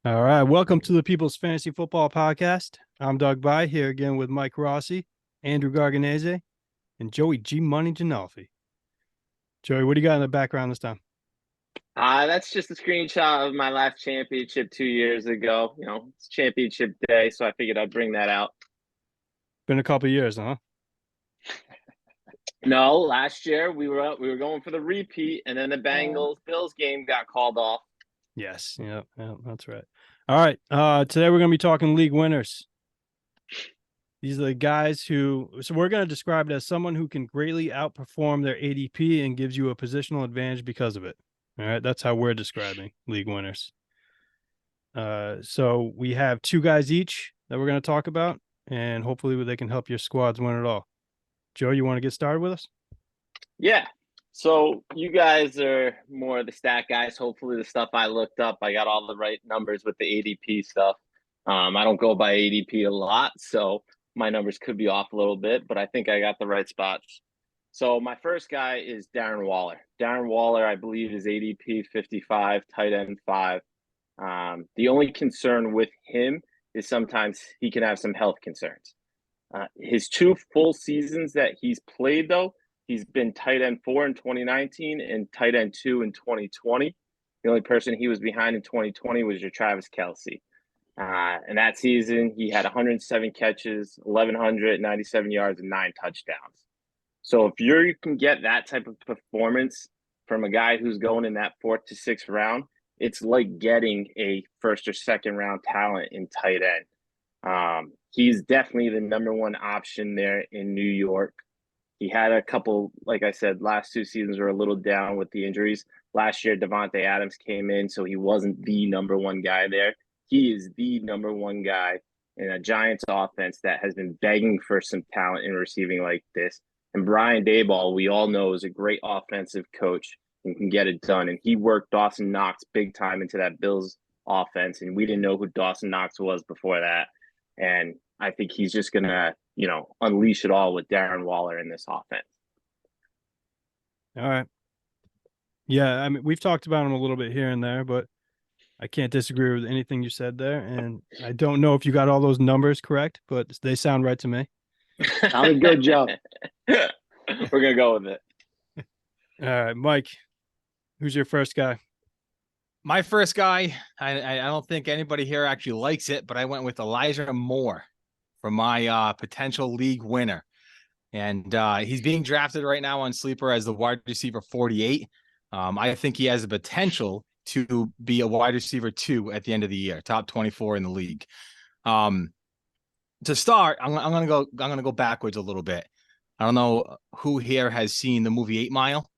All right. Welcome to the People's Fantasy Football Podcast. I'm Doug By here again with Mike Rossi, Andrew Garganese, and Joey G Money Janolfi. Joey, what do you got in the background this time? That's just a screenshot of my last championship 2 years ago. It's championship day, so I figured I'd bring that out. Been a couple years, huh? No, last year we were going for the repeat, and then the Oh. Bengals Bills game got called off. Yes. Yeah, that's right. All right. Today we're gonna be talking league winners. These are the guys so we're gonna describe it as someone who can greatly outperform their ADP and gives you a positional advantage because of it. All right, that's how we're describing league winners. So we have two guys each that we're going to talk about, and hopefully they can help your squads win it all. Joe, you want to get started with us? Yeah. So you guys are more of the stat guys. Hopefully, the stuff I looked up, I got all the right numbers with the ADP stuff. I don't go by ADP a lot, so my numbers could be off a little bit, but I think I got the right spots. So my first guy is Darren Waller. Darren Waller, I believe, is ADP 55, tight end 5. The only concern with him is sometimes he can have some health concerns. His two full seasons that he's played, though, he's been tight end 4 in 2019 and tight end 2 in 2020. The only person he was behind in 2020 was your Travis Kelce. And that season, he had 107 catches, 1,197 yards, and 9 touchdowns. So if you can get that type of performance from a guy who's going in that fourth to sixth round, it's like getting a first or second round talent in tight end. He's definitely the number one option there in New York. He had a couple, like I said, last 2 seasons were a little down with the injuries. Last year, Davante Adams came in, so he wasn't the number one guy there. He is the number one guy in a Giants offense that has been begging for some talent in receiving like this. And Brian Daboll, we all know, is a great offensive coach and can get it done. And he worked Dawson Knox big time into that Bills offense, and we didn't know who Dawson Knox was before that. And I think he's just gonna, unleash it all with Darren Waller in this offense. All right. Yeah, I mean, we've talked about him a little bit here and there, but I can't disagree with anything you said there. And I don't know if you got all those numbers correct, but they sound right to me. Sounded good, Joe. We're gonna go with it. All right, Mike, who's your first guy? My first guy, I don't think anybody here actually likes it, but I went with Elijah Moore for my potential league winner. And he's being drafted right now on Sleeper as the wide receiver 48. I think he has the potential to be a wide receiver 2 at the end of the year, top 24 in the league. To start, I'm gonna go backwards a little bit. I don't know who here has seen the movie 8 Mile,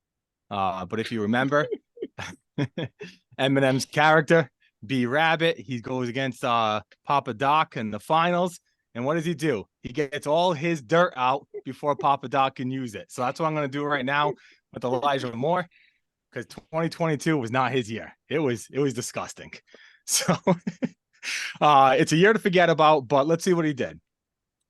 but if you remember, Eminem's character, B Rabbit, he goes against Papa Doc in the finals. And what does he do? He gets all his dirt out before Papa Doc can use it. So that's what I'm going to do right now with Elijah Moore, because 2022 was not his year. It was disgusting. So it's a year to forget about, but let's see what he did.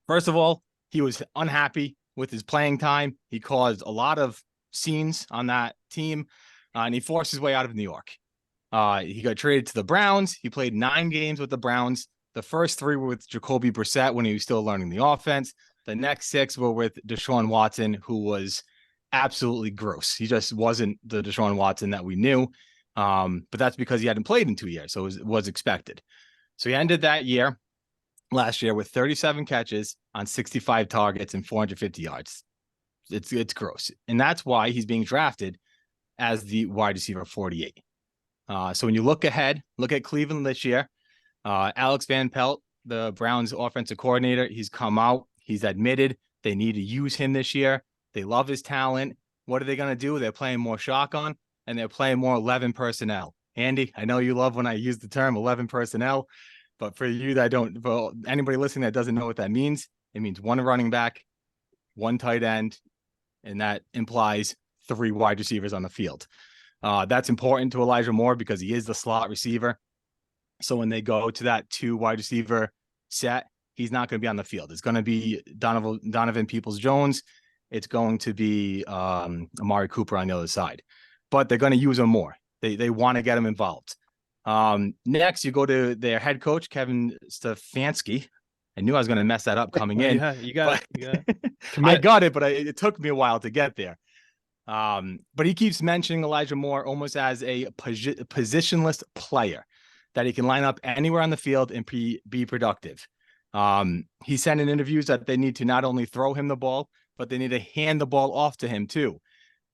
First of all, he was unhappy with his playing time. He caused a lot of scenes on that team, and he forced his way out of New York. He got traded to the Browns. He played 9 games with the Browns. The first 3 were with Jacoby Brissett when he was still learning the offense. The next 6 were with Deshaun Watson, who was absolutely gross. He just wasn't the Deshaun Watson that we knew. But that's because he hadn't played in 2 years, so it was expected. So he ended that year last year with 37 catches on 65 targets and 450 yards. It's gross. And that's why he's being drafted as the wide receiver 48. So when you look ahead, look at Cleveland this year. Alex Van Pelt, the Browns offensive coordinator, he's come out. He's admitted they need to use him this year. They love his talent. What are they going to do? They're playing more shotgun and they're playing more 11 personnel. Andy, I know you love when I use the term 11 personnel, but for you that don't, for anybody listening that doesn't know what that means, it means 1 running back, 1 tight end, and that implies 3 wide receivers on the field. That's important to Elijah Moore because he is the slot receiver. So when they go to that 2 wide receiver set, he's not going to be on the field. It's going to be Donovan Peoples-Jones. It's going to be Amari Cooper on the other side. But they're going to use him more. They want to get him involved. Next, you go to their head coach, Kevin Stefanski. I knew I was going to mess that up coming in. You got but it. I Commit. got it, but it took me a while to get there. But he keeps mentioning Elijah Moore almost as a positionless player that he can line up anywhere on the field and be productive. He said in interviews that they need to not only throw him the ball, but they need to hand the ball off to him too.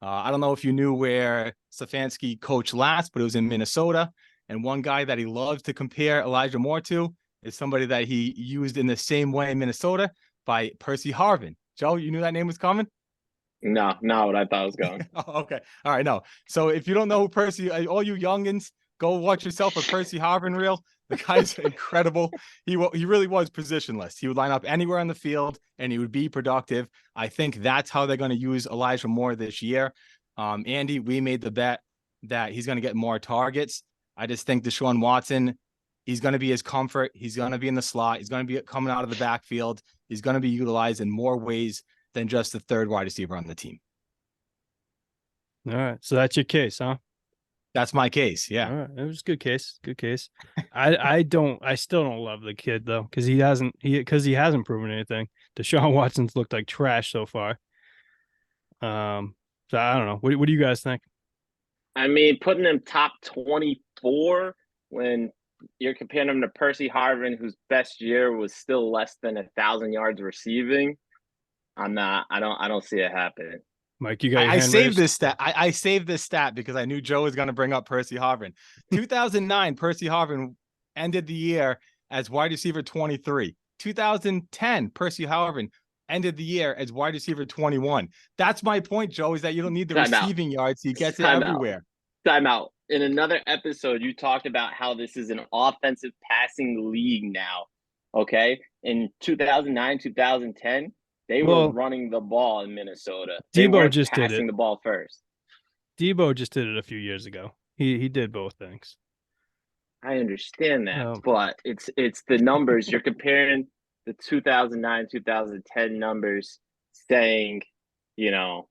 I don't know if you knew where Stefanski coached last, but it was in Minnesota. And one guy that he loves to compare Elijah Moore to is somebody that he used in the same way in Minnesota by Percy Harvin. Joe, you knew that name was coming? No, not what I thought was going. Oh, okay. All right. No. So if you don't know who Percy, all you youngins, go watch yourself a Percy Harvin reel. The guy's incredible. He really was positionless. He would line up anywhere on the field and he would be productive. I think that's how they're going to use Elijah Moore this year. Andy, we made the bet that he's going to get more targets. I just think Deshaun Watson, he's going to be his comfort. He's going to be in the slot. He's going to be coming out of the backfield. He's going to be utilized in more ways than just the third wide receiver on the team. All right. So that's your case, huh? That's my case. Yeah. All right. It was a good case. Good case. I still don't love the kid though, because he hasn't proven anything. Deshaun Watson's looked like trash so far. So I don't know. What do you guys think? I mean, putting him top 24 when you're comparing him to Percy Harvin, whose best year was still less than 1,000 yards receiving. I don't see it happening. Mike, you got your I hand saved raised? this stat. I saved this stat because I knew Joe was going to bring up Percy Harvin. 2009, Percy Harvin ended the year as wide receiver 23. 2010, Percy Harvin ended the year as wide receiver 21. That's my point, Joe, is that you don't need the receiving yards. He gets it everywhere. Time out. In another episode, you talked about how this is an offensive passing league now. Okay? In 2009, 2010, they were running the ball in Minnesota. They weren't just passing the ball first. Debo just did it a few years ago. He did both things. I understand that, but it's the numbers. You're comparing the 2009, 2010 numbers, saying, you know,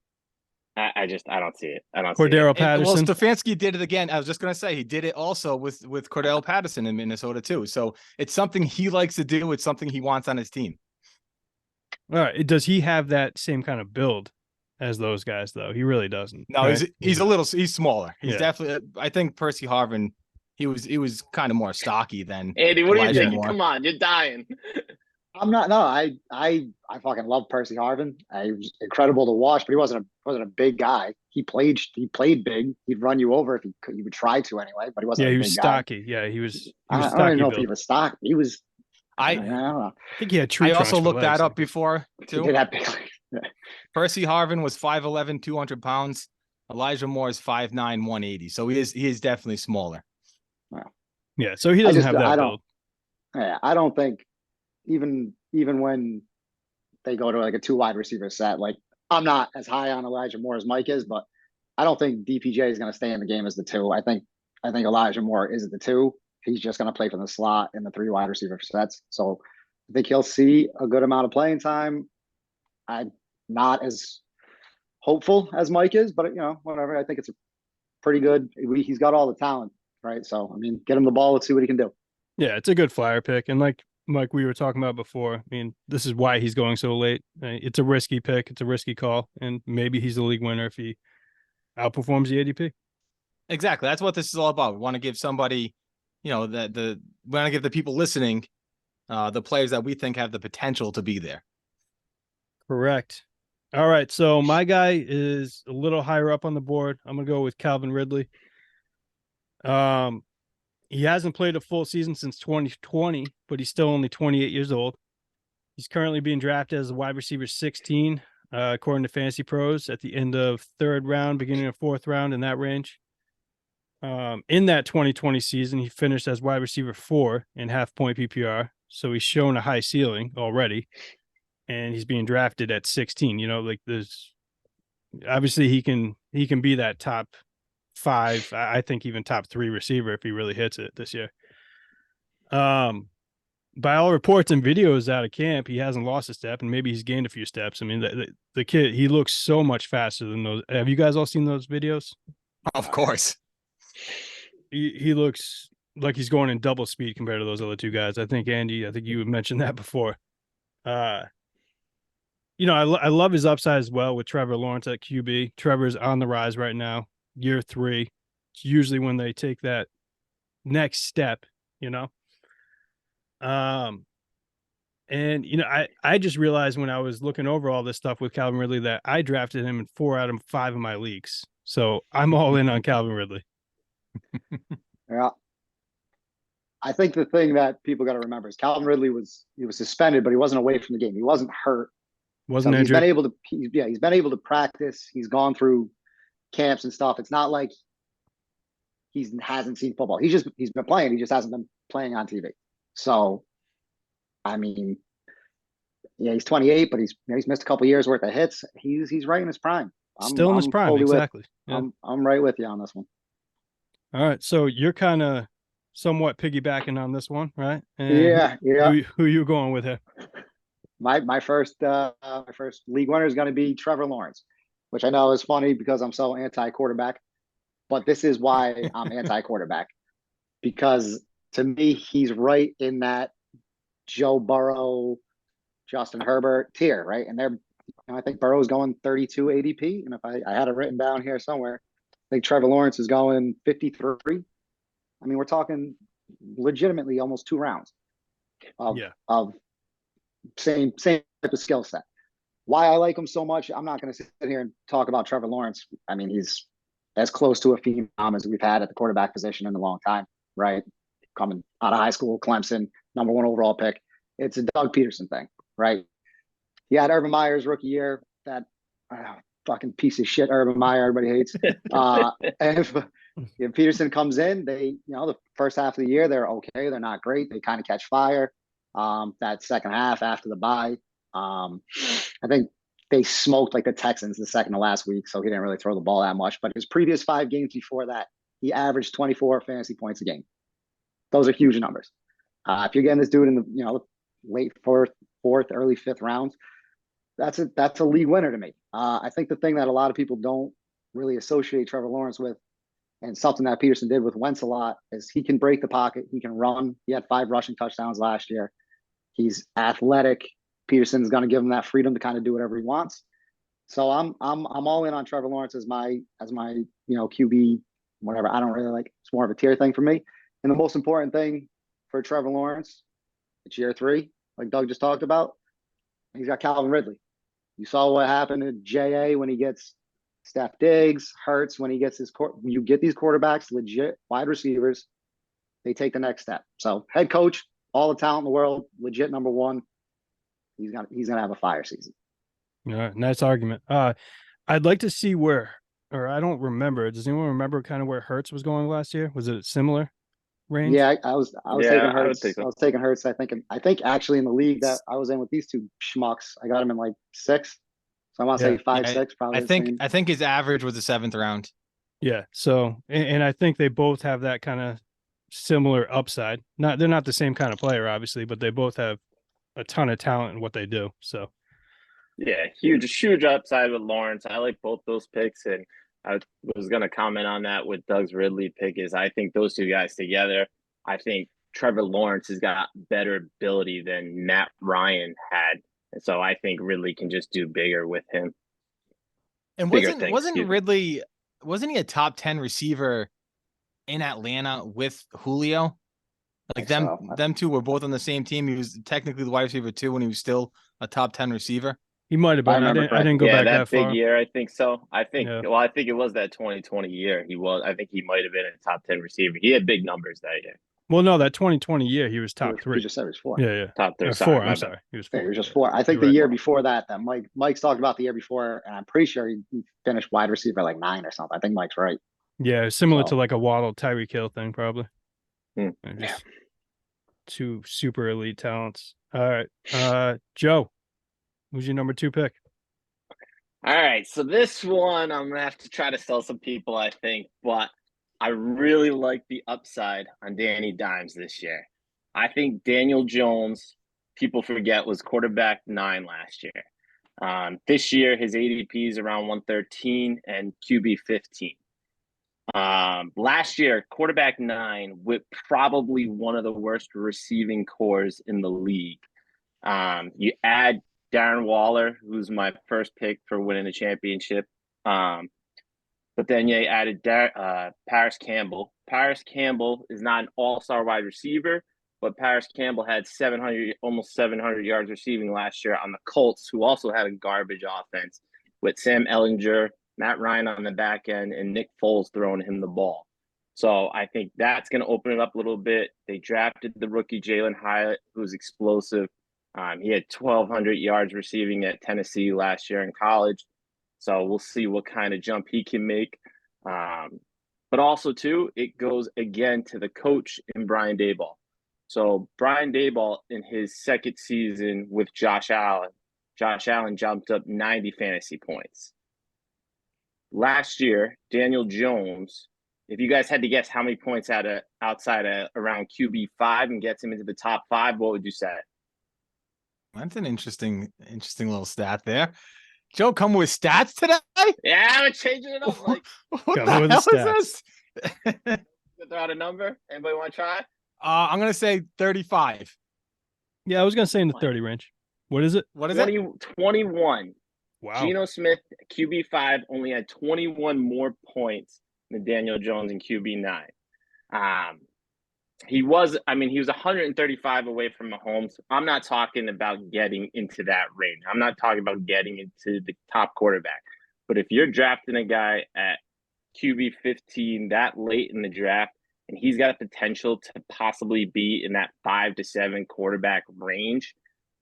I don't see it. I don't Cordero see it. Patterson. Well, Stefanski did it again. I was just going to say he did it also with Cordell Patterson in Minnesota too. So it's something he likes to do. It's something he wants on his team. All right. Does he have that same kind of build as those guys, though? He really doesn't. No, right? he's smaller. He's definitely. I think Percy Harvin, he was kind of more stocky than Andy. What Elijah are you thinking? Moore. Come on, you're dying. I'm not. No, I fucking love Percy Harvin. He was incredible to watch, but he wasn't a big guy. He played big. He'd run you over if he would try to anyway. But he wasn't. Yeah, he was stocky. Guy. Yeah, he was. I don't even know if he was stocky. He was. I don't know. I think he had tree. I also looked that up before too. He did have big. Percy Harvin was 5'11", 200 pounds. Elijah Moore is 5'9", 180. So he is definitely smaller. Wow. Yeah, so he doesn't have that build. Yeah, I don't think even when they go to like a 2 wide receiver set, like I'm not as high on Elijah Moore as Mike is, but I don't think DPJ is going to stay in the game as the 2. I think Elijah Moore is the 2. He's just going to play from the slot in the 3 wide receiver sets. So I think he'll see a good amount of playing time. I'm not as hopeful as Mike is, but whatever. I think it's a pretty good. He's got all the talent, right? So I mean, get him the ball. Let's see what he can do. Yeah, it's a good flyer pick, and like we were talking about before, I mean, this is why he's going so late. It's a risky pick. It's a risky call, and maybe he's the league winner if he outperforms the ADP. Exactly. That's what this is all about. We want to give somebody, we want to give the people listening the players that we think have the potential to be there. Correct. All right. So my guy is a little higher up on the board. I'm going to go with Calvin Ridley. He hasn't played a full season since 2020, but he's still only 28 years old. He's currently being drafted as a wide receiver 16, according to Fantasy Pros, at the end of 3rd round, beginning of 4th round, in that range. In that 2020 season, he finished as wide receiver 4 in half-point PPR, so he's shown a high ceiling already, and he's being drafted at 16. Like there's obviously he can be that top 5, I think even top 3 receiver if he really hits it this year. By all reports and videos out of camp, he hasn't lost a step, and maybe he's gained a few steps. I mean, the kid, he looks so much faster than those. Have you guys all seen those videos? Of course. He looks like he's going in double speed compared to those other two guys. I think Andy, I think you had mentioned that before. You know, I love his upside as well with Trevor Lawrence at QB. Trevor's on the rise right now, year 3. It's usually when they take that next step, you know. And you know, I just realized when I was looking over all this stuff with Calvin Ridley that I drafted him in 4 out of 5 of my leagues. So I'm all in on Calvin Ridley. Yeah. I think the thing that people got to remember is Calvin Ridley was suspended, but he wasn't away from the game. He wasn't hurt. Wasn't So he's injured. been able to, he's been able to practice. He's gone through camps and stuff. It's not like he hasn't seen football. He's been playing. He just hasn't been playing on TV. So, I mean, yeah, he's 28, but he's missed a couple years worth of hits. He's right in his prime. Still in his prime, totally exactly. Yeah. I'm right with you on this one. All right, so you're kind of somewhat piggybacking on this one, right? And Yeah. Who you going with here? My first league winner is going to be Trevor Lawrence, which I know is funny because I'm so anti-quarterback, but this is why I'm anti-quarterback, because to me he's right in that Joe Burrow, Justin Herbert tier, right? And I think Burrow's going 32 ADP, and if I had it written down here somewhere, I think Trevor Lawrence is going 53. I mean, we're talking legitimately almost 2 rounds of same type of skill set. Why I like him so much, I'm not going to sit here and talk about Trevor Lawrence. I mean, he's as close to a phenom as we've had at the quarterback position in a long time, right? Coming out of high school, Clemson, number 1 overall pick. It's a Doug Peterson thing, right? He had Urban Meyer's rookie year, that fucking piece of shit Urban Meyer everybody hates. And if Peterson comes in, the first half of the year, they're okay. They're not great. They kind of catch fire. That second half after the bye, I think they smoked like the Texans the second to last week, so he didn't really throw the ball that much. But his previous 5 games before that, he averaged 24 fantasy points a game. Those are huge numbers. If you're getting this dude in the late fourth, early 5th rounds, that's a league winner to me. I think the thing that a lot of people don't really associate Trevor Lawrence with, and something that Peterson did with Wentz a lot, is he can break the pocket. He can run. He had 5 rushing touchdowns last year. He's athletic. Peterson's going to give him that freedom to kind of do whatever he wants. So I'm all in on Trevor Lawrence as my QB, whatever. I don't really like. It's more of a tier thing for me. And the most important thing for Trevor Lawrence, it's year 3, like Doug just talked about. He's got Calvin Ridley. You saw what happened to JA when he gets Steph Diggs, Hurts when he gets you get these quarterbacks, legit wide receivers, they take the next step. So head coach, all the talent in the world, legit number 1. He's gonna have a fire season. Yeah, nice argument. I'd like to see where, or I don't remember. Does anyone remember kind of where Hurts was going last year? Was it similar range? Yeah, I was Yeah, taking I would Hurts. think so. I was taking Hurts. I think actually in the league that I was in with these 2 schmucks, I got him in like 6. So I want to say 5, 6, probably. I think his average was the 7th round. Yeah. So, and I think they both have that kind of similar upside. They're not the same kind of player, obviously, but they both have a ton of talent in what they do. So, Yeah, huge upside with Lawrence. I like both those picks, and I was going to comment on that with Doug's Ridley pick. Is I think those 2 guys together, I think Trevor Lawrence has got better ability than Matt Ryan had, and so I think Ridley can just do bigger with him. And wasn't Ridley, wasn't he a top 10 receiver in Atlanta with Julio? Like them 2 were both on the same team. He was technically the wide receiver 2 when he was still a top 10 receiver. he might have been. I didn't go back that big far. year. I think so. I think. Yeah. Well, I think it was that 2020 year. I think he might have been a top 10 receiver. He had big numbers that year. Well, no, that 2020 year he was top 3. You just said he was 4. Yeah. Top 3. Or Sorry, 4. I'm sorry. He was 4. Yeah, he was just 4. I think the year before that Mike's talked about the year before, and I'm pretty sure he finished wide receiver like 9 or something. I think Mike's right. Yeah, similar to like a Waddle Tyreek Hill thing, probably. Yeah. 2 super elite talents. All right. Joe, who's your number 2 pick? All right. So this one, I'm going to have to try to sell some people, I think, but I really like the upside on Danny Dimes this year. I think Daniel Jones, people forget, was quarterback 9 last year. This year, his ADP is around 113 and QB 15. Last year, quarterback 9 with probably one of the worst receiving cores in the league. You add Darren Waller, who's my first pick for winning the championship. But then you added Paris Campbell. Paris Campbell is not an all-star wide receiver, but Paris Campbell had almost 700 yards receiving last year on the Colts, who also had a garbage offense with Sam Ellinger, Matt Ryan on the back end, and Nick Foles throwing him the ball. So I think that's going to open it up a little bit. They drafted the rookie Jalen Hyatt, who's explosive. He had 1,200 yards receiving at Tennessee last year in college. So we'll see what kind of jump he can make. But also, too, it goes again to the coach in Brian Daboll. So Brian Daboll, in his second season with Josh Allen jumped up 90 fantasy points. Last year, Daniel Jones, if you guys had to guess how many points outside around QB5 and gets him into the top 5, what would you say? That's an interesting little stat there. Joe, come with stats today? Yeah, we're changing it up. Like, What Coming with the the hell is this? throw out a number. Anybody want to try? I'm gonna say 35. Yeah, I was gonna say in the 30 range. What is it? What is it? 21. Wow. Geno Smith, QB5, only had 21 more points than Daniel Jones in QB9. He was 135 away from Mahomes. I'm not talking about getting into that range. I'm not talking about getting into the top quarterback. But if you're drafting a guy at QB 15 that late in the draft, and he's got a potential to possibly be in that 5 to 7 quarterback range,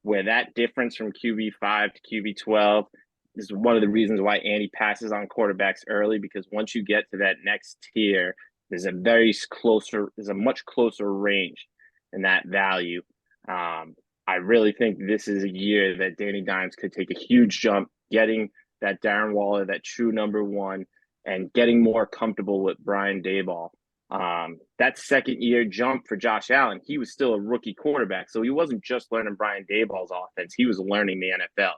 where that difference from QB 5 to QB 12 is one of the reasons why Andy passes on quarterbacks early, because once you get to that next tier, there's a much closer range in that value. I really think this is a year that Danny Dimes could take a huge jump, getting that Darren Waller, that true number 1, and getting more comfortable with Brian Daboll. That second year jump for Josh Allen, he was still a rookie quarterback, so he wasn't just learning Brian Daboll's offense, he was learning the NFL.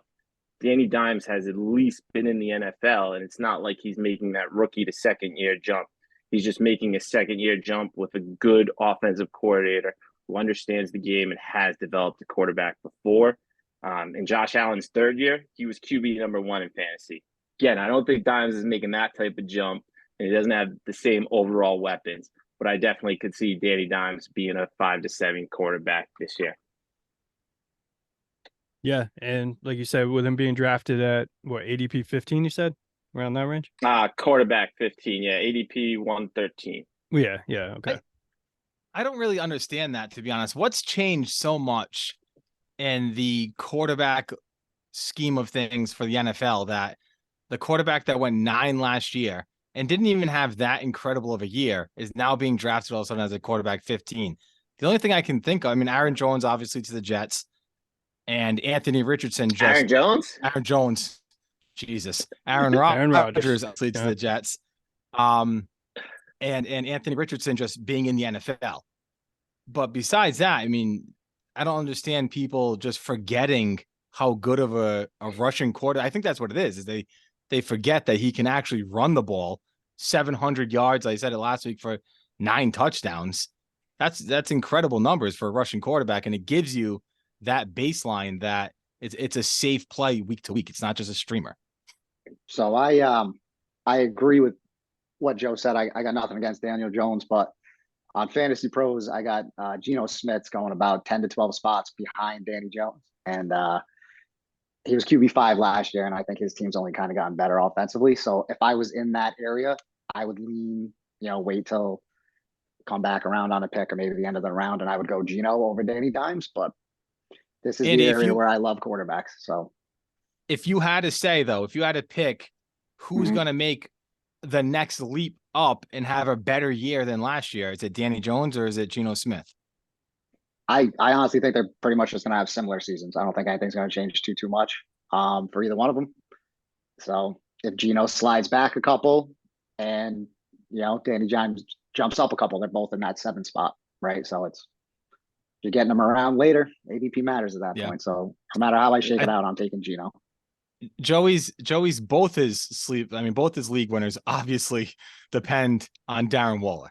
Danny Dimes has at least been in the NFL, and it's not like he's making that rookie to second year jump. He's just making a second year jump with a good offensive coordinator who understands the game and has developed a quarterback before. In Josh Allen's third year, he was QB number 1 in fantasy. Again, I don't think Dimes is making that type of jump, and he doesn't have the same overall weapons, but I definitely could see Danny Dimes being a 5 to 7 quarterback this year. Yeah, and like you said, with him being drafted at what, ADP 15, you said? Around that range? Quarterback 15, yeah, ADP 113. Yeah, okay. I don't really understand that, to be honest. What's changed so much in the quarterback scheme of things for the NFL that the quarterback that went 9 last year and didn't even have that incredible of a year is now being drafted all of a sudden as a quarterback 15? The only thing I can think of, Aaron Jones, obviously, to the Jets, and Anthony Richardson. Aaron Jones? Aaron Jones. Jesus. Aaron Rodgers, obviously, to the Jets. And Anthony Richardson just being in the NFL. But besides that, I don't understand people just forgetting how good of a rushing quarter. I think that's what it is they forget that he can actually run the ball 700 yards. I said it last week, for 9 touchdowns. That's incredible numbers for a rushing quarterback. And it gives you that baseline that it's a safe play week to week. It's not just a streamer. So I agree with what Joe said. I got nothing against Daniel Jones, but on Fantasy Pros, I got Geno Smith's going about 10 to 12 spots behind Danny Jones. And he was QB5 last year, and I think his team's only kind of gotten better offensively. So if I was in that area, I would lean, wait till come back around on a pick or maybe the end of the round, and I would go Geno over Danny Dimes. But this is the area where I love quarterbacks. So if you had to say, though, if you had to pick who's going to make the next leap up and have a better year than last year, is it Danny Jones or is it Geno Smith? I honestly think they're pretty much just going to have similar seasons. I don't think anything's going to change too much for either one of them. So if Geno slides back a couple and, Danny Dimes jumps up a couple, they're both in that 7 spot, right? So it's, you're getting them around later. ADP matters at that point. So no matter how I shake it out, I'm taking Geno. Joey's both his both his league winners obviously depend on Darren Waller.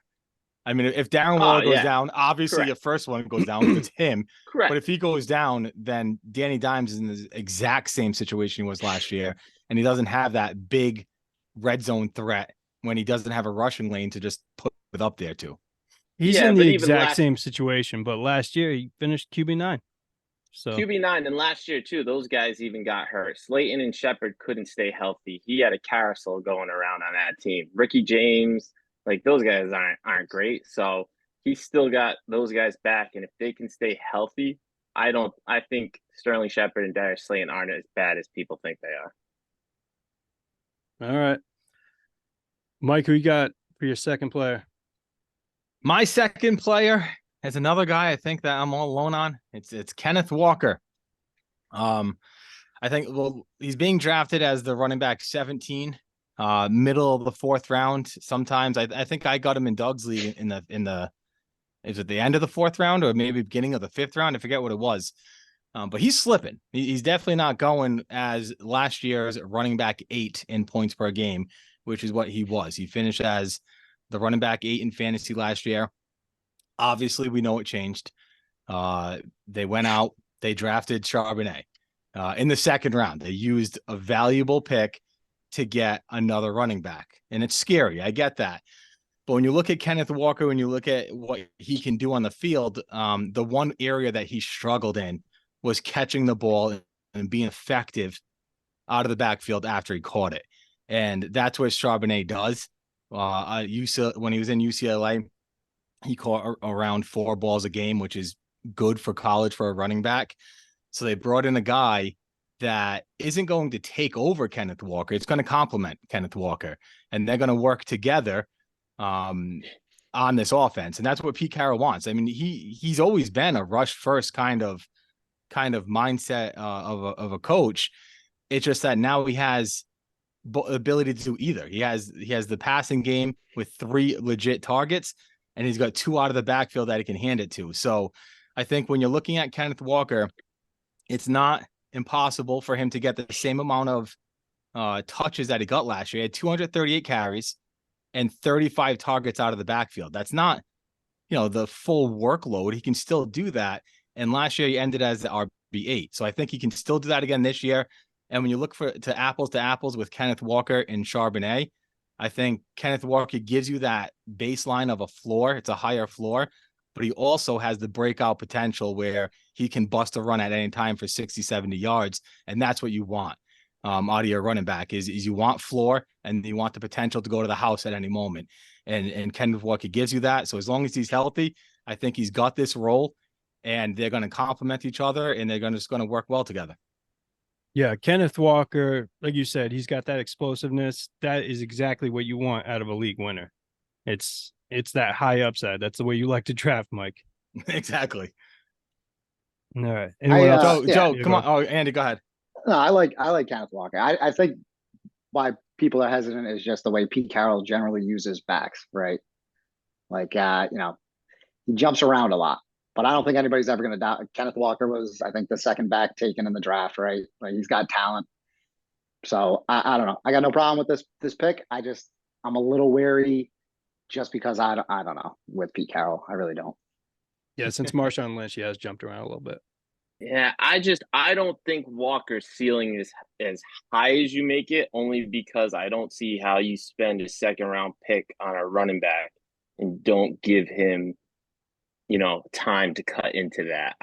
I mean, if Darren Waller goes yeah. down, obviously Correct. your first one goes down because it's him. Correct. But if he goes down, then Danny Dimes is in the exact same situation he was last year, and he doesn't have that big red zone threat when he doesn't have a rushing lane to just put it up there too. He's Yeah, in but the even exact last- same situation, but last year he finished QB9. So QB9, and last year too, those guys even got hurt. Slayton and Shepard couldn't stay healthy. He had a carousel going around on that team. Ricky James, like those guys aren't great. So he's still got those guys back, and if they can stay healthy, I think Sterling Shepard and Darius Slayton aren't as bad as people think they are. all right. Mike, who you got for your second player? My second player is another guy I think that I'm all alone on. It's Kenneth Walker. I think he's being drafted as the running back 17, middle of the fourth round. Sometimes I think I got him in Doug's league in the is it the end of the fourth round or maybe beginning of the fifth round? I forget what it was. But he's slipping. He's definitely not going as last year's running back 8 in points per game, which is what he was. He finished as the running back 8 in fantasy last year. Obviously, we know it changed. They went out, they drafted Charbonnet in the second round. They used a valuable pick to get another running back. And it's scary. I get that. But when you look at Kenneth Walker, when you look at what he can do on the field, the one area that he struggled in was catching the ball and being effective out of the backfield after he caught it. And that's what Charbonnet does. When he was in UCLA, he caught around 4 balls a game, which is good for college for a running back. So they brought in a guy that isn't going to take over Kenneth Walker. It's going to complement Kenneth Walker, and they're going to work together on this offense. And that's what Pete Carroll wants. I mean, he's always been a rush first kind of mindset of a coach. It's just that now he has ability to do either. He has the passing game with 3 legit targets, and he's got 2 out of the backfield that he can hand it to. So I think when you're looking at Kenneth Walker, it's not impossible for him to get the same amount of touches that he got last year. He had 238 carries and 35 targets out of the backfield. That's not, the full workload. He can still do that. And last year he ended as the RB8. So I think he can still do that again this year. And when you look to apples with Kenneth Walker and Charbonnet, I think Kenneth Walker gives you that baseline of a floor. It's a higher floor, but he also has the breakout potential where he can bust a run at any time for 60, 70 yards. And that's what you want out of your running back is you want floor and you want the potential to go to the house at any moment. And Kenneth Walker gives you that. So as long as he's healthy, I think he's got this role and they're going to complement each other and they're just going to work well together. Yeah, Kenneth Walker, like you said, he's got that explosiveness. That is exactly what you want out of a league winner. It's that high upside. That's the way you like to draft, Mike. Exactly. All right. Anyone else? Joe, come on. Oh, Andy, go ahead. No, I like Kenneth Walker. I think why people are hesitant is just the way Pete Carroll generally uses backs, right? Like, he jumps around a lot. But I don't think anybody's ever going to doubt. Kenneth Walker was, I think, the second back taken in the draft, right? Like he's got talent. So I don't know. I got no problem with this pick. I'm a little wary just because I don't know with Pete Carroll. I really don't. Yeah, since Marshawn Lynch, he has jumped around a little bit. Yeah, I don't think Walker's ceiling is as high as you make it, only because I don't see how you spend a second round pick on a running back and don't give him time to cut into that.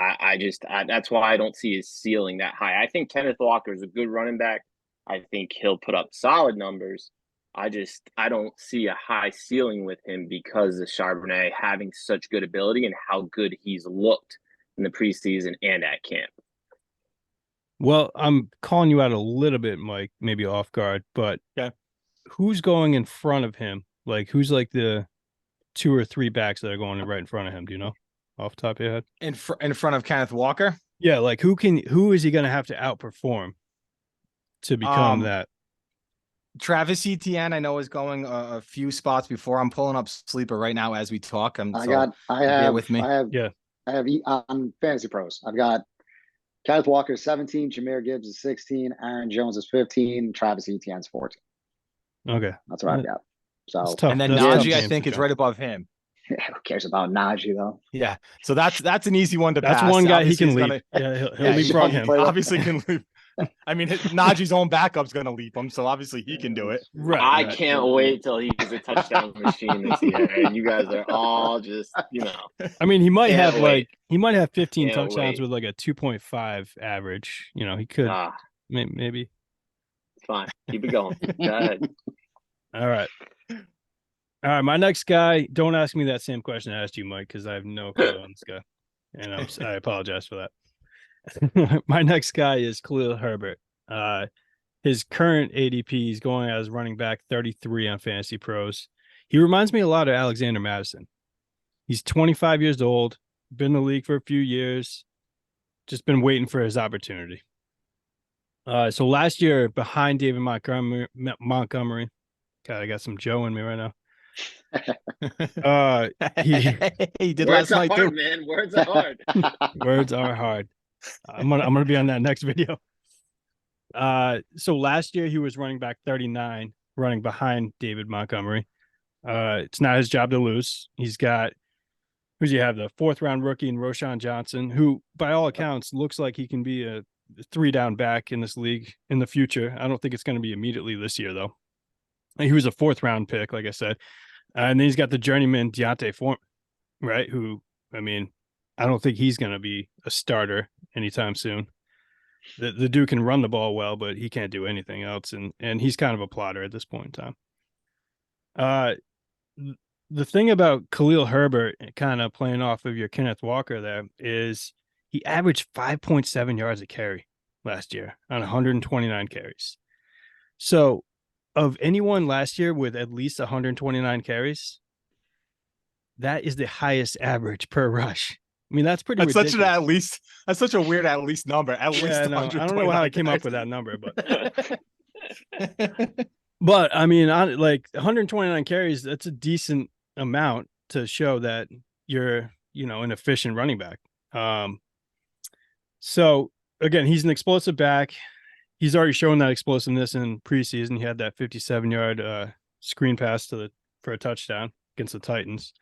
That's why I don't see his ceiling that high. I think Kenneth Walker is a good running back. I think he'll put up solid numbers. I don't see a high ceiling with him because of Charbonnet having such good ability and how good he's looked in the preseason and at camp. Well, I'm calling you out a little bit, Mike, maybe off guard, but who's going in front of him? Like, who's like the 2 or 3 backs that are going right in front of him? Do you know off the top of your head? In front of Kenneth Walker? Yeah, like who is he going to have to outperform to become that? Travis Etienne, I know, is going a few spots before. I'm pulling up Sleeper right now as we talk. I have with me. I have on Fantasy Pros. I've got Kenneth Walker is 17, Jahmyr Gibbs is 16, Aaron Jones is 15, Travis Etienne's 14. Okay. That's what I've got. It's So tough. And then That's tough Najee, I games think, to is jump. right above him. who cares about Najee though? Yeah. So that's an easy one to That's pass. one guy Obviously, he can he's leap. gonna- Yeah, he'll Yeah, leapfrog he him. play- obviously can leap. I mean, Najee's own backup's gonna leap him, so obviously he can do it. Right. I right. can't wait till he's a touchdown machine this year, and you guys are all just, I mean, he might Can't have wait. 15 Can't touchdowns wait. with like a 2.5 average. You know, he could ah, maybe. it's fine. Keep it going. Go ahead. All right. All right. My next guy, don't ask me that same question I asked you, Mike, because I have no clue on this guy. And I apologize for that. My next guy is Khalil Herbert. His current ADP is going as running back 33 on Fantasy Pros. He reminds me a lot of Alexander Madison. He's 25 years old, been in the league for a few years, just been waiting for his opportunity. So last year, behind David Montgomery, God, I got some Joe in me right now. He did Words last are night hard, too. man. Words are hard. Words are hard. I'm gonna be on that next video. So last year he was running back 39, running behind David Montgomery. It's not his job to lose. He's got who's you have the 4th-round rookie in Roshan Johnson, who by all accounts looks like he can be a 3-down back in this league in the future. I don't think it's going to be immediately this year though. And he was a 4th-round pick, like I said. And then he's got the journeyman Deontay Foreman, right? Who, I mean, I don't think he's going to be a starter anytime soon. The dude can run the ball well, but he can't do anything else. And he's kind of a plotter at this point in time. The thing about Khalil Herbert, kind of playing off of your Kenneth Walker there, is he averaged 5.7 yards a carry last year on 129 carries. So of anyone last year with at least 129 carries, that is the highest average per rush. I mean, that's pretty That's ridiculous. such an at least. That's such a weird at least number. At least Yeah, no, I don't know how I came up with 129 that number, but I mean, on like 129 carries, that's a decent amount to show that you're, an efficient running back. So again, he's an explosive back. He's already shown that explosiveness in preseason. He had that 57-yard screen pass for a touchdown against the Titans.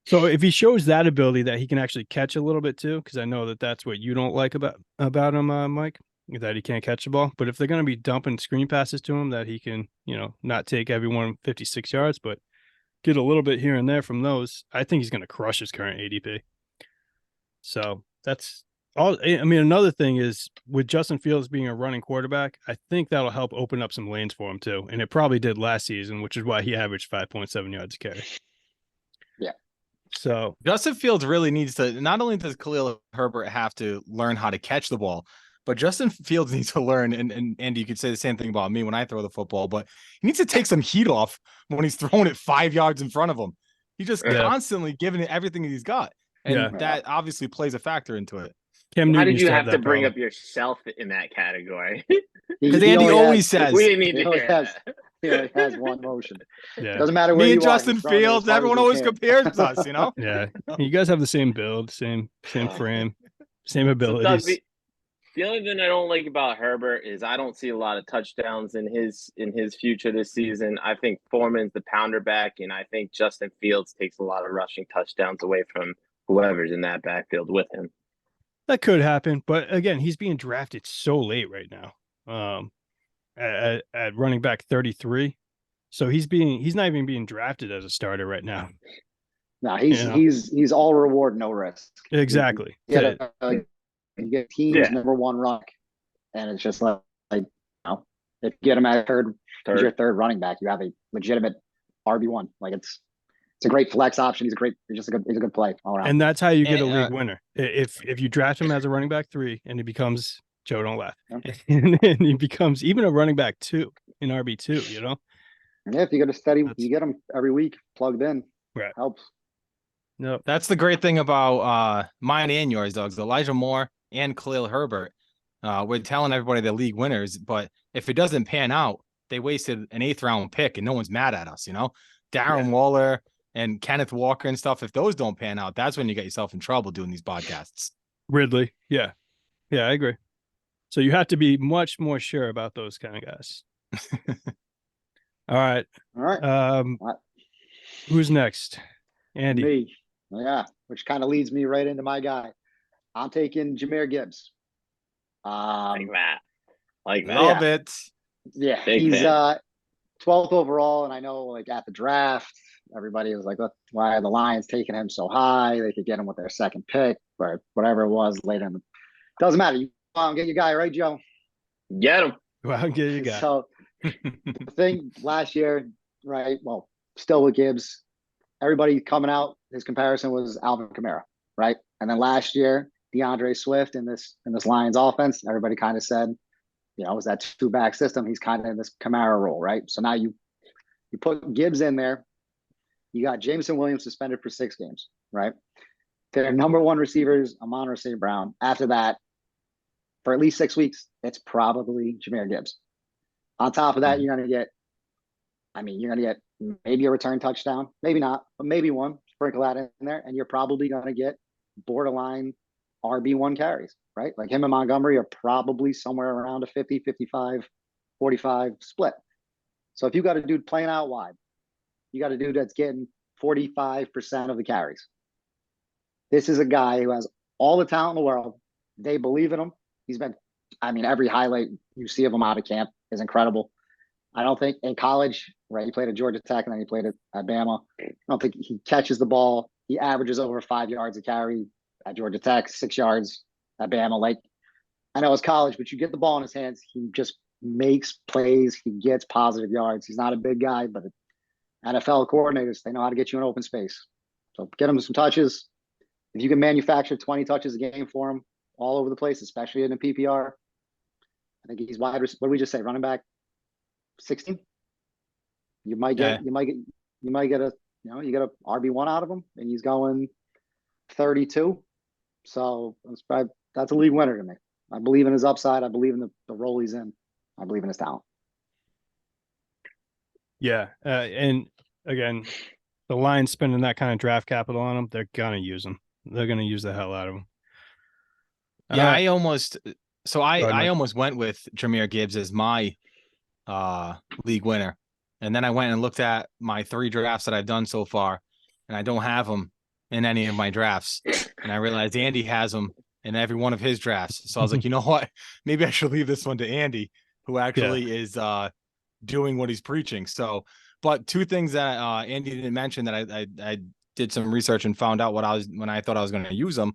So if he shows that ability that he can actually catch a little bit too, because I know that that's what you don't like about him, Mike, that he can't catch the ball. But if they're going to be dumping screen passes to him, that he can, not take everyone 56 yards, but get a little bit here and there from those, I think he's going to crush his current ADP. So that's all. I mean, another thing is with Justin Fields being a running quarterback, I think that'll help open up some lanes for him too. And it probably did last season, which is why he averaged 5.7 yards a carry. Yeah. So Justin Fields really needs to, not only does Khalil Herbert have to learn how to catch the ball, but Justin Fields needs to learn, and Andy, you could say the same thing about me when I throw the football, but he needs to take some heat off when he's throwing it 5 yards in front of him. He's just constantly giving it everything he's got. And that obviously plays a factor into it. Cam Newton How did used you to have to that bring problem. up yourself in that category? Because He Andy only always has- says, we didn't need He to only hear has- that. He only has one motion. Yeah. Doesn't matter where me you and are, Justin he's throwing it as Fields, hard as everyone he always can. compares us, Yeah. You guys have the same build, same frame, same So, abilities. Doug, the only thing I don't like about Herbert is I don't see a lot of touchdowns in his future this season. I think Foreman's the pounder back, and I think Justin Fields takes a lot of rushing touchdowns away from whoever's in that backfield with him. That could happen, but again, he's being drafted so late right now. At running back 33. So he's not even being drafted as a starter right now. No, he's You know? he's all reward, no risk. Exactly. You get teams Yeah. number one run, and it's just like if you get him at third, he's your third running back, you have a legitimate RB1. Like it's a great flex option. He's a good play all around. And that's how you get a And, league winner. If you draft him as a running back 3 and he becomes Joe, don't laugh. Yeah. And he becomes even a running back 2 in RB2, Yeah, if you get a steady, That's- you get him every week plugged in. Right. Helps. Nope. That's the great thing about mine and yours, Doug's Elijah Moore and Khalil Herbert. We're telling everybody they're league winners, but if it doesn't pan out, they wasted an 8th round pick and no one's mad at us, Darren Waller and Kenneth Walker and stuff. If those don't pan out, that's when you get yourself in trouble doing these podcasts. Ridley. Yeah. Yeah, I agree. So you have to be much more sure about those kind of guys. All right. All right, Who's next? Andy. me. Yeah, which kind of leads me right into my guy. I'm taking Jahmyr Gibbs. Like that. Like that. Love it. Yeah, Big he's fan. 12th overall, and I know like at the draft, everybody was like, "Why are the Lions taking him so high? They could get him with their second pick or whatever it was later in the." Doesn't matter. You get your guy, right, Joe? Get him. Go out and get your guy. So the thing last year, right? Well, still with Gibbs, everybody coming out. His comparison was Alvin Kamara, right? And then last year, DeAndre Swift in this Lions offense, everybody kind of said, it was that two-back system. He's kind of in this Kamara role, right? So now you put Gibbs in there. You got Jameson Williams suspended for 6 games, right? Their number one receivers, Amon-Ra St. Brown. After that, for at least 6 weeks, it's probably Jahmyr Gibbs. On top of that, you're going to get maybe a return touchdown, maybe not, but maybe one. Sprinkle that in there, and you're probably going to get borderline RB1 carries, right? Like him and Montgomery are probably somewhere around a 50, 55, 45 split. So if you got a dude playing out wide, you got a dude that's getting 45% of the carries. This is a guy who has all the talent in the world. They believe in him. He's been, every highlight you see of him out of camp is incredible. I don't think in college, right? He played at Georgia Tech and then he played at Bama. I don't think he catches the ball. He averages over 5 yards a carry at Georgia Tech, 6 yards at Bama. Like, I know it's college, but you get the ball in his hands. He just makes plays. He gets positive yards. He's not a big guy, but NFL coordinators, they know how to get you in open space. So get him some touches. If you can manufacture 20 touches a game for him all over the place, especially in a PPR, I think he's wide. What did we just say? Running back 16. You might get a RB1 out of him, and he's going 32. So that's a league winner to me. I believe in his upside. I believe in the role he's in. I believe in his talent. Yeah, and again, the Lions spending that kind of draft capital on him, they're gonna use him. They're gonna use the hell out of him. Yeah, I almost went with Jahmyr Gibbs as my league winner. And then I went and looked at my 3 drafts that I've done so far, and I don't have him in any of my drafts. And I realized Andy has him in every one of his drafts. So I was like, you know what? Maybe I should leave this one to Andy, who actually is doing what he's preaching. So, but 2 things that Andy didn't mention that I did some research and found out when I thought I was going to use them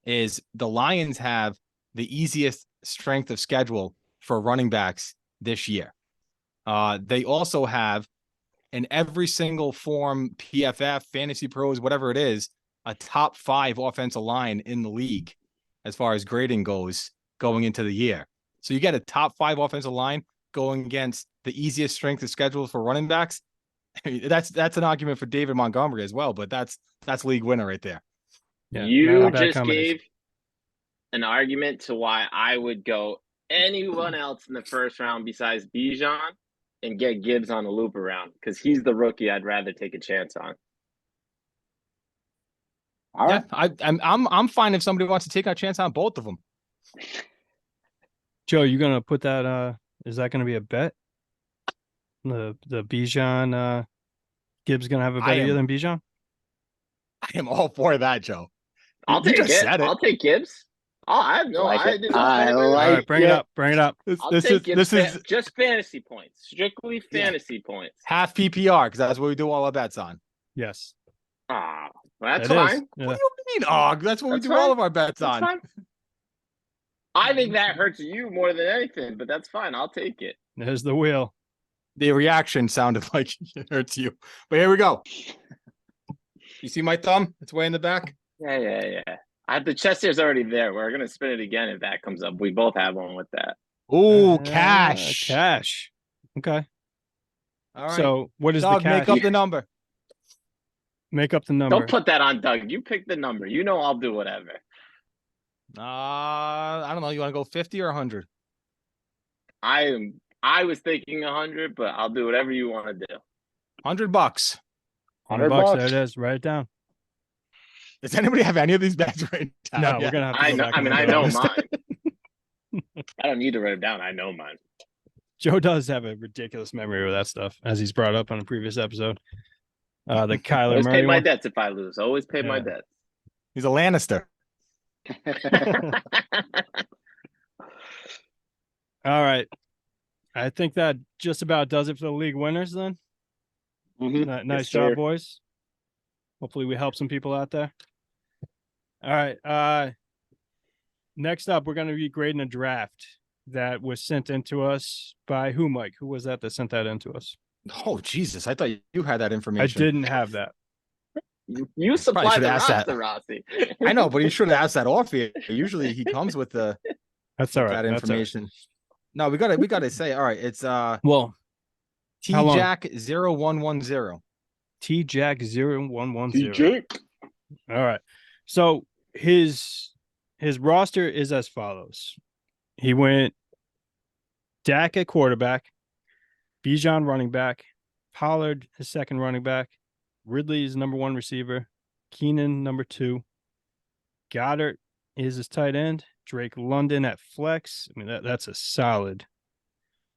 is the Lions have the easiest strength of schedule for running backs this year. They also have in every single form, PFF, Fantasy Pros, whatever it is, a top 5 offensive line in the league as far as grading goes going into the year. So you get a top 5 offensive line going against the easiest strength of schedule for running backs. I mean, that's an argument for David Montgomery as well, but that's league winner right there. Yeah, you just gave an argument to why I would go anyone else in the first round besides Bijan and get Gibbs on the loop around, because he's the rookie I'd rather take a chance on. All right. I'm fine if somebody wants to take a chance on both of them. Joe, you gonna put that? Is that gonna be a bet? The Bijan Gibbs gonna have a better year than Bijan? I am all for that, Joe. I'll take it. I'll take Gibbs. I have no idea. All right, bring it up. Bring it up. This is just fantasy points, strictly fantasy points. Half PPR, because that's what we do all our bets on. Yes. Ah, that's fine. Yeah. What do you mean? Oh, that's what we do all of our bets on. Fine. I think that hurts you more than anything, but that's fine. I'll take it. There's the wheel. The reaction sounded like it hurts you. But here we go. You see my thumb? It's way in the back. Yeah. The chest hair's already there. We're gonna spin it again if that comes up. We both have one with that. Ooh, cash. Cash. Okay. All right. So what is Doug, the cash? make up the number. Make up the number. Don't put that on Doug. You pick the number. You know I'll do whatever. I don't know. You want to go 50 or 100? I was thinking 100, but I'll do whatever you want to do. $100. $100. $100. There it is. Write it down. Does anybody have any of these bets right now? No, we're gonna have to I go know. back I and mean, look I at know all this. mine. I don't need to write them down. I know mine. Joe does have a ridiculous memory with that stuff, as he's brought up on a previous episode. The Kyler Always pay Murray my one. debts if I lose. Always pay my Yeah. debts. He's a Lannister. All right. I think that just about does it for the league winners then. Mhm. Nice sir. job, boys. Hopefully we help some people out there. All right. Next up, we're going to be grading a draft that was sent into us by who, Mike? Who was that sent that into us? Oh, Jesus. I thought you had that I information. didn't have that. You supplied should the ask that. roster, Rossi. I know, but you should have asked that off here. Usually he comes with That's all right. that That's all right. information. No, we gotta say, all right, it's Well, T How long? Jack 0110. T Jack 0110. TJ. All right. So his roster is as follows. He went Dak at quarterback, Bijan running back, Pollard his second running back, Ridley is number 1 receiver, Keenan number 2, Goddard is his tight end, Drake London at flex. I mean that's a solid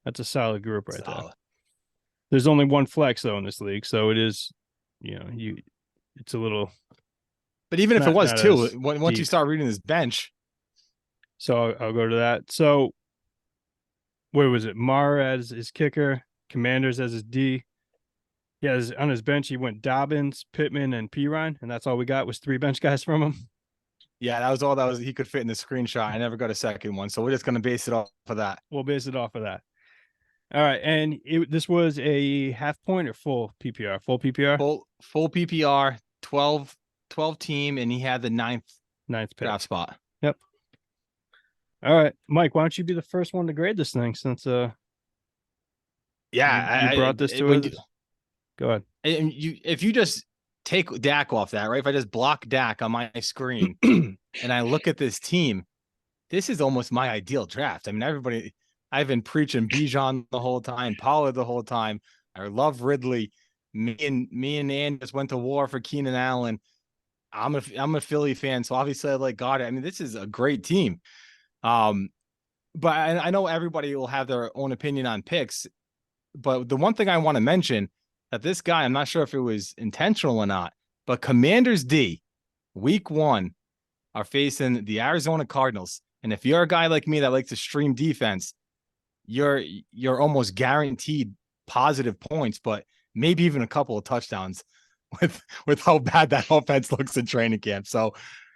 group right there. Solid. There's only one flex though in this league, so it is, it's a little. But even if it Not- was not two, as once you deep. start reading this bench, So I'll go to that. So what was it? Marr as his kicker, Commanders as his D. Yeah, on his bench he went Dobbins, Pittman, and Pirine, and that's all we got was 3 bench guys from him. yeah, that was all that was he could fit in the screenshot. I never got a second one, so we're just gonna base it off of that. We'll base it off of that. All right, and this was a half point or full PPR? Full PPR, Full PPR, 12 team, and he had the 9th ninth pick. draft spot. All right, Mike, why don't you be the first one to grade this thing since Yeah, you brought this to when us? Go ahead. And if you just take Dak off that, right? If I just block Dak on my screen and I look at this team, this is almost my ideal draft. I mean, I've been preaching Bijan the whole time, Pollard the whole time. I love Ridley. Me and Ann just went to war for Keenan Allen. I'm a Philly fan, so obviously I like Goddard. I mean, this is a great team. But I know everybody will have their own opinion on picks. But the one thing I want to mention that this guy, I'm not sure if it was intentional or not, but Commanders D, week 1, are facing the Arizona Cardinals. And if you're a guy like me that likes to stream defense, you're almost guaranteed positive points, but maybe even a couple of touchdowns with how bad that offense looks in training camp. So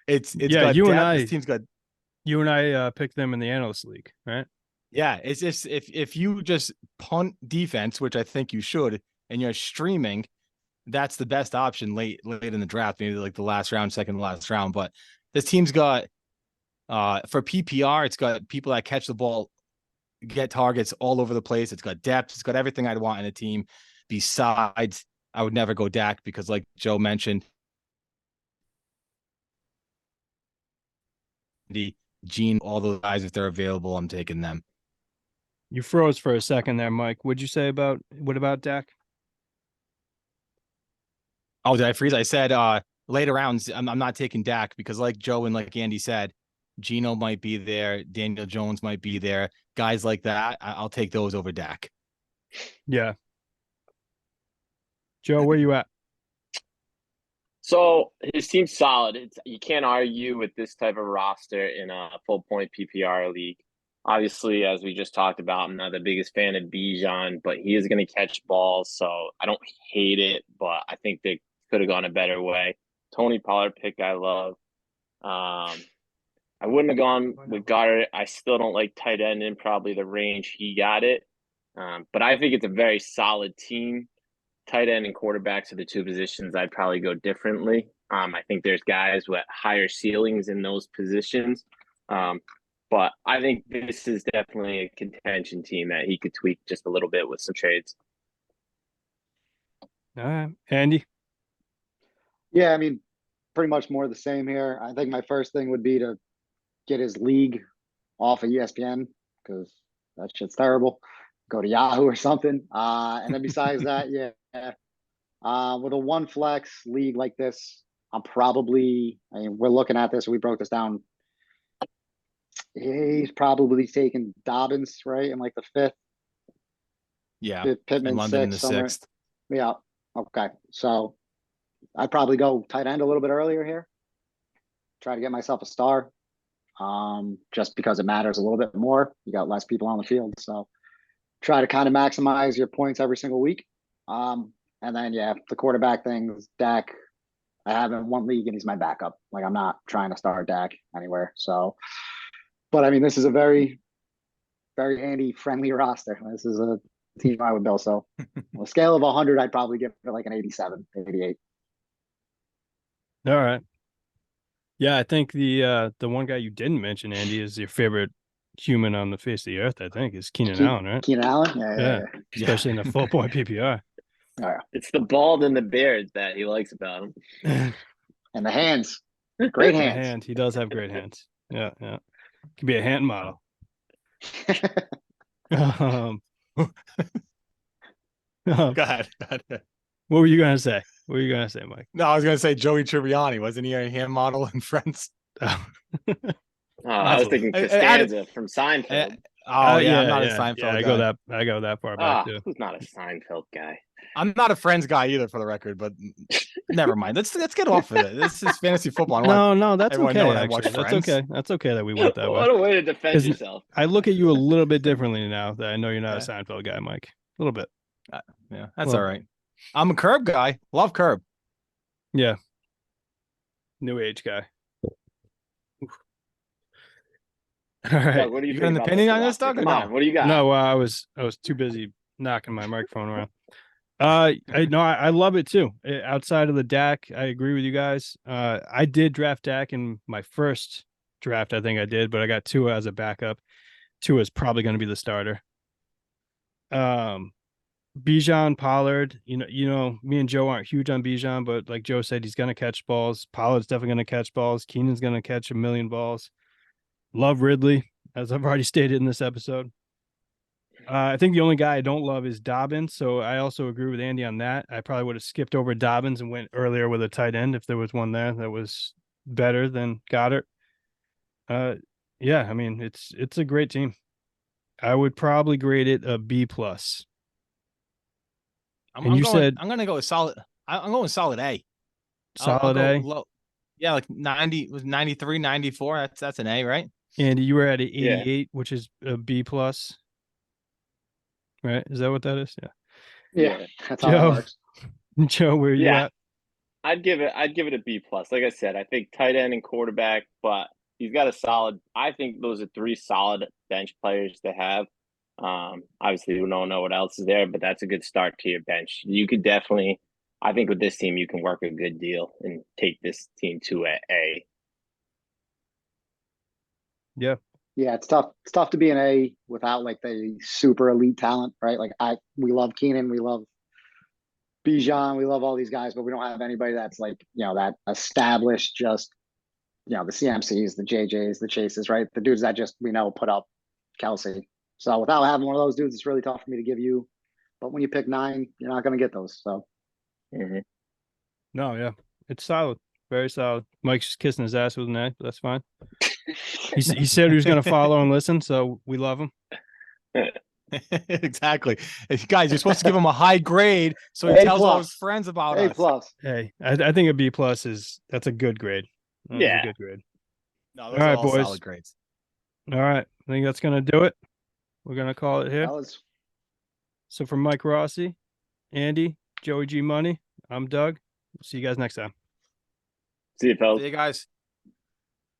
it's Yeah, got you and depth. I- This team's got. You and I picked them in the analyst league, right? Yeah, it's just if you just punt defense, which I think you should, and you're streaming, that's the best option late in the draft, maybe like the last round, second to last round. But this team's got for PPR, it's got people that catch the ball, get targets all over the place. It's got depth. It's got everything I'd want in a team. Besides, I would never go Dak because, like Joe mentioned, Gene, all those guys, if they're available, I'm taking them. You froze for a second there, Mike. What'd you say what about Dak? Oh, did I freeze? I said later rounds, I'm not taking Dak because, like Joe and like Andy said, Geno might be there, Daniel Jones might be there, guys like that. I'll take those over Dak. Yeah. Joe, where you at? So his team's solid. You can't argue with this type of roster in a full point PPR league. Obviously, as we just talked about, I'm not the biggest fan of Bijan, but he is going to catch balls, so I don't hate it, but I think they could have gone a better way. Tony Pollard pick I love. I wouldn't have gone with Goddard. I still don't like tight end in probably the range he got it. But I think it's a very solid team. Tight end and quarterbacks are the 2 positions I'd probably go differently. I think there's guys with higher ceilings in those positions. But I think this is definitely a contention team that he could tweak just a little bit with some trades. All right. Andy? Yeah, I mean, pretty much more of the same here. I think my first thing would be to get his league off of ESPN because that shit's terrible. Go to Yahoo or something. And then besides that, yeah, with a 1 flex league like this, we're looking at this. We broke this down He's probably taking Dobbins, right, in like the fifth, Yeah, Pittman and London in the sixth, somewhere. sixth. Yeah, okay, so I'd probably go tight end a little bit earlier here. Try to get myself a star. Just because it matters a little bit more. You got less people on the field, so try to kind of maximize your points every single week. And then yeah, the quarterback things, Dak. I have him in one league and he's my backup. Like I'm not trying to start Dak anywhere. So, but I mean, this is a very, very Andy friendly roster. This is a team I would build. So, on a scale of 100, I'd probably give it like an 87, 88. All right. Yeah, I think the one guy you didn't mention, Andy, is your favorite human on the face of the earth. I think is Keenan Allen, right? Keenan Allen, yeah. Especially in a full point PPR. It's the bald and the beard that he likes about him. And the hands, great The hands. hand, he does have great hands. Yeah, yeah. Could be a hand model. um, Go ahead. Go ahead. what were you gonna say? What were you gonna say, Mike? No, I was gonna say Joey Tribbiani. Wasn't he a hand model in Friends? I was thinking Costanza from Seinfeld. I'm not a Seinfeld Yeah, guy. I go that far back too. Who's not a Seinfeld guy? I'm not a Friends guy either, for the record. But never mind. Let's get off of it. This is fantasy football. I want No, that's everyone okay. knowing I watch Actually. That's Friends. okay. That's okay that we went that way. What a way to defend 'Cause yourself. I look at you a little bit differently now that I know you're not a Yeah. Seinfeld guy, Mike. A little bit. Yeah, that's Well- all right. I'm a Curb guy. Love Curb. Yeah. New age guy. All right. Doug, what do you You got think an about opinion this on this, roster? Doug, or Come on, no? what do you got? No, I was too busy knocking my microphone around. I love it too. Outside of the Dak, I agree with you guys. I did draft Dak in my first draft, I think I did, but I got Tua as a backup. Tua is probably going to be the starter. Bijan, Pollard, you know, me and Joe aren't huge on Bijan, but like Joe said, he's going to catch balls. Pollard's definitely going to catch balls. Keenan's going to catch a million balls. Love Ridley, as I've already stated in this episode. I think the only guy I don't love is Dobbins, so I also agree with Andy on that. I probably would have skipped over Dobbins and went earlier with a tight end if there was one there that was better than Goddard. Yeah, I mean it's a great team. I would probably grade it a B plus. And you said I'm gonna go with solid. I'm going solid A. I'll solid go A. low. Yeah, like 90 was 93, 94. That's an A, right? Andy, you were at an Yeah. 88, which is a B plus. Right? Is that what that is? Yeah. Yeah, that's how that Joe. works. Joe, where are you Yeah. at? I'd give it a B plus. Like I said, I think tight end and quarterback, but he's got a solid. I think those are three solid bench players to have. Obviously we don't know what else is there, but that's a good start to your bench. You could definitely, I think with this team, you can work a good deal and take this team to A. Yeah. Yeah, it's tough. It's tough to be an A without like the super elite talent, right? Like we love Keenan, we love Bijan, we love all these guys, but we don't have anybody that's like, that established, just, the CMCs, the JJs, the Chases, right? The dudes that just, we know, put up Kelsey. So without having one of those dudes, it's really tough for me to give you. But when you pick 9, you're not going to get those. So No, yeah. It's solid. Very solid. Mike's just kissing his ass with an A, but that's fine. He said he was going to follow and listen, so we love him. Exactly. Guys, you're supposed to give him a high grade so he A tells all plus. his friends about A us. plus. Hey, I think a B plus that's a good grade. That's Yeah. a good grade. No, those All are right, all boys. solid grades. All right. I think that's going to do it. We're going to call it here. Fellas, So for Mike Rossi, Andy, Joey G Money, I'm Doug. We'll see you guys next time. See you, fellas. See you guys.